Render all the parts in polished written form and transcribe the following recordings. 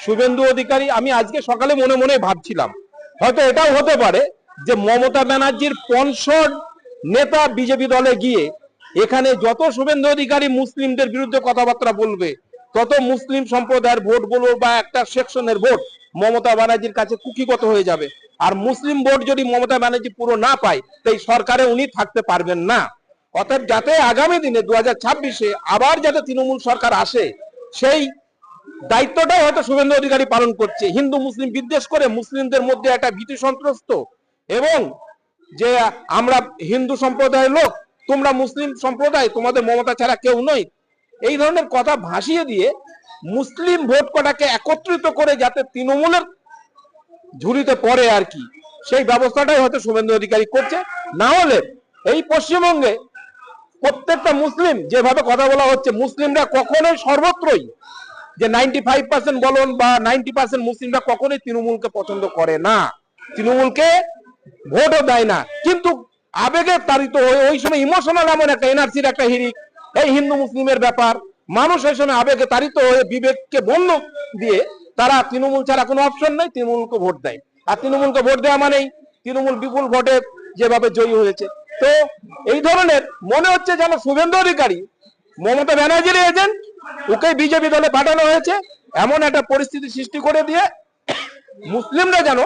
শুভেন্দু অধিকারী, আমি আজকে সকালে মনে মনে ভাবছিলাম হয়তো এটাও হতে পারে যে মমতা ব্যানার্জির পনসর নেতা বিজেপি দলে গিয়ে এখানে যত শুভেন্দু অধিকারী মুসলিমদের বিরুদ্ধে কথাবার্তা বলবে তত মুসলিম সম্প্রদায়ের ভোটগুলো বা একটা সেকশনের ভোট মমতা ব্যানার্জির কাছে কুক্ষিগত হয়ে যাবে। আর মুসলিম ভোট যদি মমতা ব্যানার্জি পুরো না পায় তাই সরকারে উনি থাকতে পারবেন না। অর্থাৎ যাতে আগামী দিনে 2026-এ আবার যাতে তৃণমূল সরকার আসে সেই দায়িত্বটাই হয়তো শুভেন্দু অধিকারী পালন করছে। হিন্দু মুসলিম বিদ্বেষ করে মুসলিমদের মধ্যে একটা ভীতি সন্ত্রস্ত এবং যে আমরা হিন্দু সম্প্রদায়ের লোক, তোমরা মুসলিম সম্প্রদায়, তোমাদের মমতা ছাড়া কেউ নয়, এই ধরনের কথা ভাসিয়ে দিয়ে মুসলিম ভোট কটাকে একত্রিত করে যাতে তৃণমূলের ঝুলিতে পড়ে আর কি, সেই ব্যবস্থাটাই হয়তো শুভেন্দু অধিকারী করছে। না হলে এই পশ্চিমবঙ্গে প্রত্যেকটা মুসলিম যেভাবে কথা বলা হচ্ছে, মুসলিমরা কখনোই সর্বত্রই যে 95% বলুন বা 90% মুসলিমরা কখনোই তৃণমূলকে পছন্দ করে না, তৃণমূলকে ভোটও দেয় না। কিন্তু আবেগে তাড়িত হয়ে ওই সময় ইমোশনাল এমন একটা এনার্জির একটা হিরিক, এই হিন্দু মুসলিমের ব্যাপার, মানুষ এই সময় আবেগে তাড়িত হয়ে বিবেককে বন্ধ দিয়ে তারা তৃণমূল ছাড়া কোনো অপশন নেই, তৃণমূলকে ভোট দেয়। আর তৃণমূলকে ভোট দেওয়া মানেই তৃণমূল বিপুল ভোটে যেভাবে জয়ী হয়েছে। তো এই ধরনের মনে হচ্ছে যেন শুভেন্দু অধিকারী মমতা ব্যানার্জির এজেন্ট, ওকে বিজেপি দলে পাঠানো হয়েছে, এমন একটা পরিস্থিতি সৃষ্টি করে দিয়ে মুসলিমরা যেন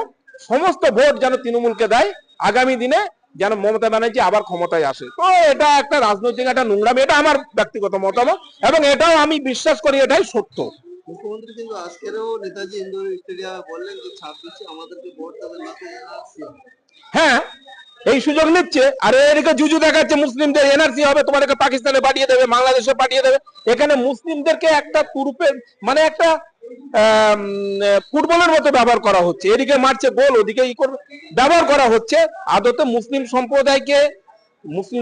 সমস্ত ভোট যেন তৃণমূলকে দেয়, আগামী দিনে যেন মমতা ব্যানার্জি আবার ক্ষমতায় আসে। তো এটা একটা রাজনৈতিক একটা নোংরামি, এটা আমার ব্যক্তিগত মতামত এবং এটাও আমি বিশ্বাস করি এটাই সত্য। মুখ্যমন্ত্রী কিন্তু আজকেরও নেতাজি ইন্ডোর স্টেডিয়ামে বললেন যে 26-এ আমাদেরকে ভোট দেবেন না তো এনআরসি। হ্যাঁ, এই সুযোগ নিচ্ছে আর এদিকে জুজু দেখাচ্ছে মুসলিমদের এনআরসি হবে, তোমাদেরকে পাকিস্তানে পাঠিয়ে দেবে, বাংলাদেশে পাঠিয়ে দেবে। এখানে মুসলিমদেরকে একটা তুরুপের মানে একটা ফুটবলের মতো ব্যবহার করা হচ্ছে, এদিকে মারছে গোল ওদিকে ব্যবহার করা হচ্ছে। আদতে মুসলিম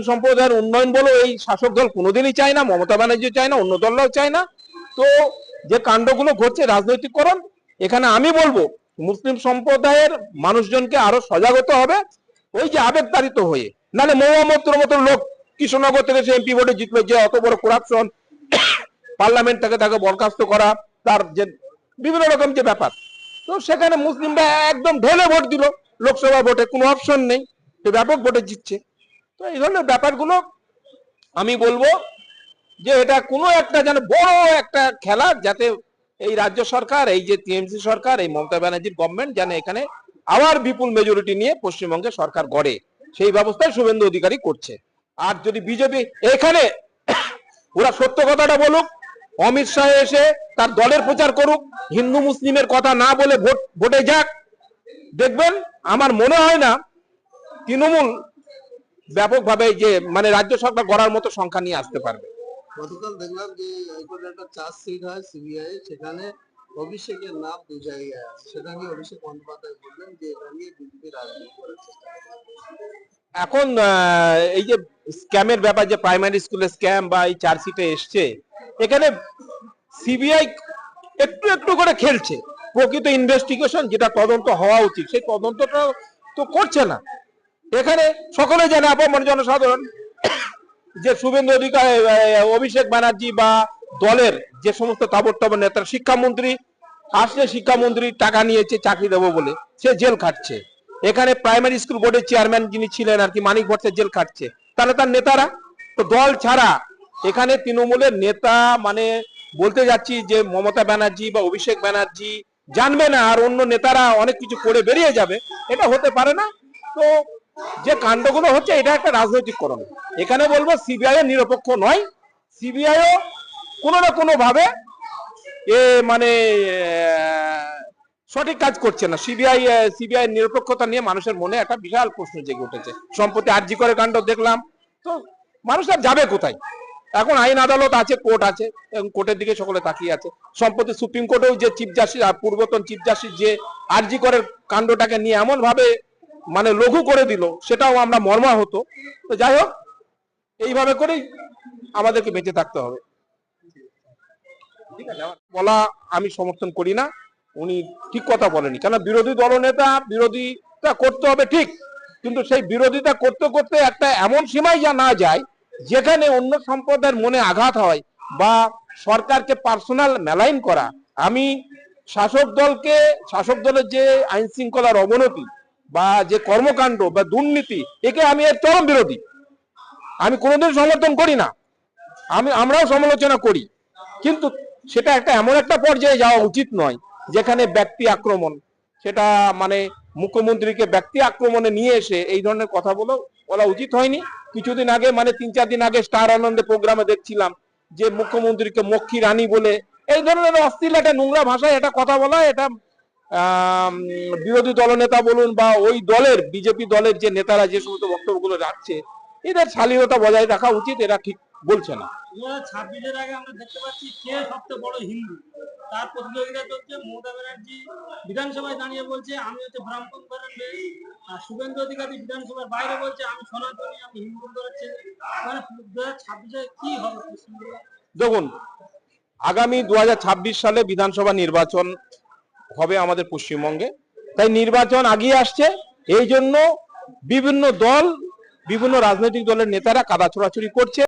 সম্প্রদায়ের উন্নয়ন বলো এই শাসক দল কোনোদিনই চায় না, মমতা ব্যানার্জি চায় না, অন্য দলরাও চায় না। তো যে কাণ্ডগুলো ঘটছে রাজনৈতিককরণ, এখানে আমি বলবো মুসলিম সম্প্রদায়ের মানুষজনকে আরো সজাগ হতে হবে, ওই যে আবেগতাড়িত হয়ে। নাহলে মোহাম্মদের মতো লোক কৃষ্ণনগর থেকে সে এমপি ভোটে জিতলো, যে অত বড় করাপশন, পার্লামেন্ট থেকে তাকে বরখাস্ত করা, তার যে বিভিন্ন রকম যে ব্যাপার, তো সেখানে মুসলিমরা একদম ঢেলে ভোট দিল, লোকসভা ভোটে কোনো অপশন নেই, সে ব্যাপক ভোটে জিতছে। তো এই ধরনের ব্যাপারগুলো আমি বলবো যে এটা কোনো একটা যেন বড় একটা খেলা, যাতে এই রাজ্য সরকার, এই যে টিএমসি সরকার, এই মমতা ব্যানার্জির গভর্নমেন্ট যেন এখানে আবার বিপুল মেজরিটি নিয়ে পশ্চিমবঙ্গে সরকার গড়ে, সেই ব্যবস্থায় শুভেন্দু অধিকারী করছে। আর যদি বিজেপি এখানে ওরা সত্য কথাটা বলুক, অমিত শাহ এসে তার দলের প্রচার করুক, হিন্দু মুসলিমের কথা না বলে ভোটে যাক, দেখবেন আমার মনে হয় না তৃণমূল ব্যাপকভাবে যে মানে রাজ্য সরকার গড়ার মতো সংখ্যা নিয়ে আসতে পারবে। গতকাল দেখলাম যে একটা চার্জশিট হয় সিবিআই, সেখানে অভিষেকের নাম দু জায়গায় আছে, সেটা নিয়ে অভিষেক বন্দ্যোপাধ্যায় বললেন যে এটা নিয়ে বিজেপি রাজনীতি করার চেষ্টা করছে। এখন এই যে স্ক্যামের ব্যাপার, যে প্রাইমারি স্কুলের স্ক্যাম বা এই চার্জশিটে এসছে, এখানে সিবিআই একটু একটু করে খেলছে, প্রকৃত ইনভেস্টিগেশন যেটা তদন্ত হওয়া উচিত সেই তদন্তটা তো করছে না। এখানে সকলে জানে, আপামর জনসাধারণ, যে শুভেন্দু অধিকারী, অভিষেক ব্যানার্জি বা দলের যে সমস্ত তাবড় নেতারা, শিক্ষামন্ত্রী আসলে শিক্ষামন্ত্রী টাকা নিয়েছে চাকরি দেবো বলে, সে জেল খাটছে। এখানে প্রাইমারি স্কুল বোর্ডের চেয়ারম্যান যিনি ছিলেন আর কি, মানিক ভট্ট, জেল খাটছে। তাহলে তার নেতারা তো দল ছাড়া, এখানে তৃণমূলের নেতা মানে বলতে যাচ্ছি যে মমতা ব্যানার্জি বা অভিষেক ব্যানার্জি জানবে না আর অন্য নেতারা অনেক কিছু করে বেরিয়ে যাবে, এটা হতে পারে না। তো যে কাণ্ডগুলো হচ্ছে এটা একটা রাজনৈতিককরণ। এখানে বলবো সিবিআই নিরপেক্ষ নয়, সিবিআইও কোনো না কোনো ভাবে মানে সঠিক কাজ করছে না। সিবিআই নিরপেক্ষতা নিয়ে মানুষের মনে একটা বিশাল প্রশ্ন জেগে উঠেছে। সম্প্রতি আরজি করে কাণ্ড দেখলাম, তো মানুষ আর যাবে কোথায়? এখন আইন আদালত আছে, কোর্ট আছে এবং কোর্টের দিকে সকলে তাকিয়ে আছে। সম্প্রতি সুপ্রিম কোর্টেও যে চিফ জাস্টিস আর পূর্বতন চিফ জাস্টিস যে আরজি করে কাণ্ডটাকে নিয়ে এমন ভাবে মানে লঘু করে দিল, সেটাও আমরা মর্মাহত। তো যাই হোক, এইভাবে করেই আমাদেরকে বেঁচে থাকতে হবে। ঠিক আছে, বলা আমি সমর্থন করি না, উনি ঠিক কথা বলেনি। কেন বিরোধী দলনেতা বিরোধিতা করতে হবে ঠিক, কিন্তু সেই বিরোধিতা করতে করতে একটা এমন সীমায় না যায় যেখানে অন্য সম্প্রদায়ের মনে আঘাত হয় বা সরকারকে পার্সোনাল মেলাইন করা। আমি শাসক দলের যে আইন শৃঙ্খলার অবনতি বা যে কর্মকাণ্ড বা দুর্নীতি, একে আমি এর চরম বিরোধী। আমি কোনোদিন সমর্থন করি না, আমরাও সমালোচনা করি, কিন্তু সেটা এমন একটা পর্যায়ে যাওয়া উচিত নয় যেখানে ব্যক্তি আক্রমণ, সেটা মানে মুখ্যমন্ত্রীকে ব্যক্তি আক্রমণে নিয়ে এসে এই ধরনের কথা বলা উচিত হয়নি। কিছুদিন আগে মানে 3-4 দিন আগে স্টার আনন্দে প্রোগ্রামে দেখছিলাম যে মুখ্যমন্ত্রীকে মক্ষী রানী বলে এই ধরনের অশ্লীল একটা নোংরা ভাষায় এটা কথা বলা, এটা বিরোধী দলনেতা বলুন বা ওই দলের বিজেপি দলের যে নেতারা যে সমস্ত বক্তব্যগুলো রাখছে, এদের শালীনতা বজায় রাখা উচিত, এরা ঠিক বলছে না। 2026-এর আগে আমরা দেখতে পাচ্ছি কে সবচেয়ে বড় হিন্দু, তার প্রতিযোগিতা চলছে। মমতা ব্যানার্জি বিধানসভায় দাঁড়িয়ে বলছে আমি হচ্ছে ব্রাহ্মণ ঘরের মেয়ে, আর শুভেন্দু অধিকারী বিধানসভার বাইরে বলছে আমি সনাতনী, আমি হিন্দু ঘরের ছেলে। মানে 2026-এ কি হবে পশ্চিমবঙ্গে? দেখুন, আগামী 2026 সালে বিধানসভা নির্বাচন হবে আমাদের পশ্চিমবঙ্গে, তাই নির্বাচন আগিয়ে আসছে। এই জন্য বিভিন্ন দল, বিভিন্ন রাজনৈতিক দলের নেতারা কাদা ছোড়াছুড়ি করছে।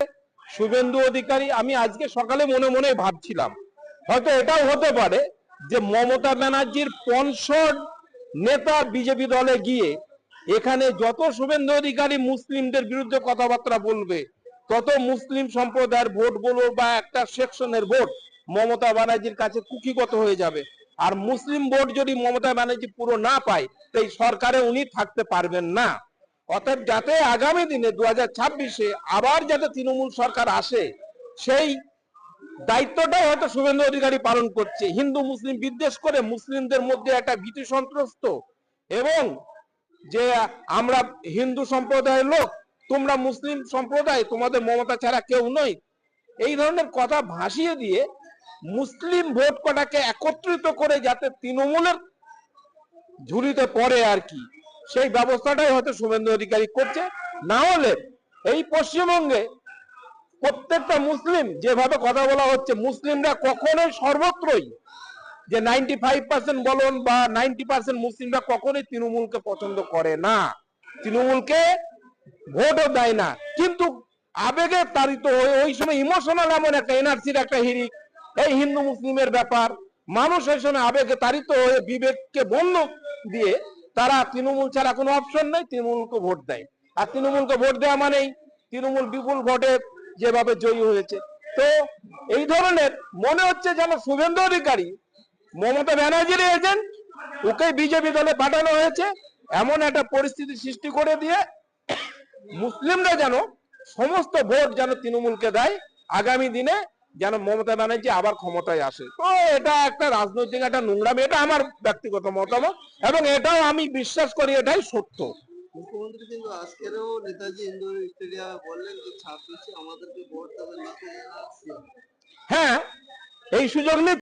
শুভেন্দু অধিকারী, আমি আজকে সকালে মনে মনে ভাবছিলাম হয়তো এটাও হতে পারে যে মমতা ব্যানার্জির পনসর নেতা বিজেপি দলে গিয়ে এখানে যত শুভেন্দু অধিকারী মুসলিমদের বিরুদ্ধে কথাবার্তা বলবে, তত মুসলিম সম্প্রদায়ের ভোটগুলো বা একটা সেকশনের ভোট মমতা ব্যানার্জির কাছে কুক্ষিগত হয়ে যাবে। আর মুসলিম ভোট যদি মমতা ব্যানার্জি পুরো না পায়, তাই সরকারে উনি থাকতে পারবেন না। অতএব যাতে আগামী দিনে 2026-এ আবার যাতে তৃণমূল সরকার আসে, সেই দায়িত্বটাই হয়তো শুভেন্দু অধিকারী পালন করছে। হিন্দু মুসলিম বিদ্বেষ করে মুসলিমদের মধ্যে একটা ভীতি সন্ত্রস্ত, এবং যে আমরা হিন্দু সম্প্রদায়ের লোক, তোমরা মুসলিম সম্প্রদায়, তোমাদের মমতা ছাড়া কেউ নয়, এই ধরনের কথা ভাসিয়ে দিয়ে মুসলিম ভোট কটাকে একত্রিত করে যাতে তৃণমূলের ঝুলিতে পড়ে আর কি, সেই ব্যবস্থাটাই হয়তো শুভেন্দু অধিকারী করছে। না হলে এই পশ্চিমবঙ্গে প্রত্যেকটা মুসলিম যেভাবে কথা বলা হচ্ছে, মুসলিমরা কখনোই সর্বত্রই যে 95% বলুন বা 90% মুসলিমরা কখনোই তৃণমূলকে পছন্দ করে না, তৃণমূলকে ভোটও দেয় না। কিন্তু আবেগে তাড়িত হয়ে ওই সময় ইমোশনাল এমন একটা এনার্জির একটা হিড়িক, এই হিন্দু মুসলিমের ব্যাপার, মানুষ ওই সময় আবেগে তাড়িত হয়ে বিবেককে বন্ধক দিয়ে তারা তৃণমূল ছাড়া কোনো অপশন নেই, তৃণমূলকে ভোট দেয়। আর তৃণমূলকে ভোট দেওয়া মানেই তৃণমূল বিপুল ভোটে যেভাবে জয়ী হয়েছে। তো এই ধরনের মনে হচ্ছে যেন শুভেন্দু অধিকারী মমতা ব্যানার্জির এজেন্ট, ওকে বিজেপি দলে পাঠানো হয়েছে, এমন একটা পরিস্থিতি সৃষ্টি করে দিয়ে মুসলিমরা যেন সমস্ত ভোট যেন তৃণমূলকে দেয়, আগামী দিনে যেন মমতা ব্যানার্জি আবার ক্ষমতায় আসে। তো এটা একটা রাজনৈতিক একটা নোংরামি, এটা আমার ব্যক্তিগত মতামত, এবং এটাও আমি বিশ্বাস করি এটাই সত্য। মুখ্যমন্ত্রী কিন্তু আজকেরও নেতাজি ইন্ডোর স্টেডিয়ামে বললেন যে 26-এ আমাদেরকে ভোট দেবেন না তো। হ্যাঁ, এই সুযোগ নিয়ে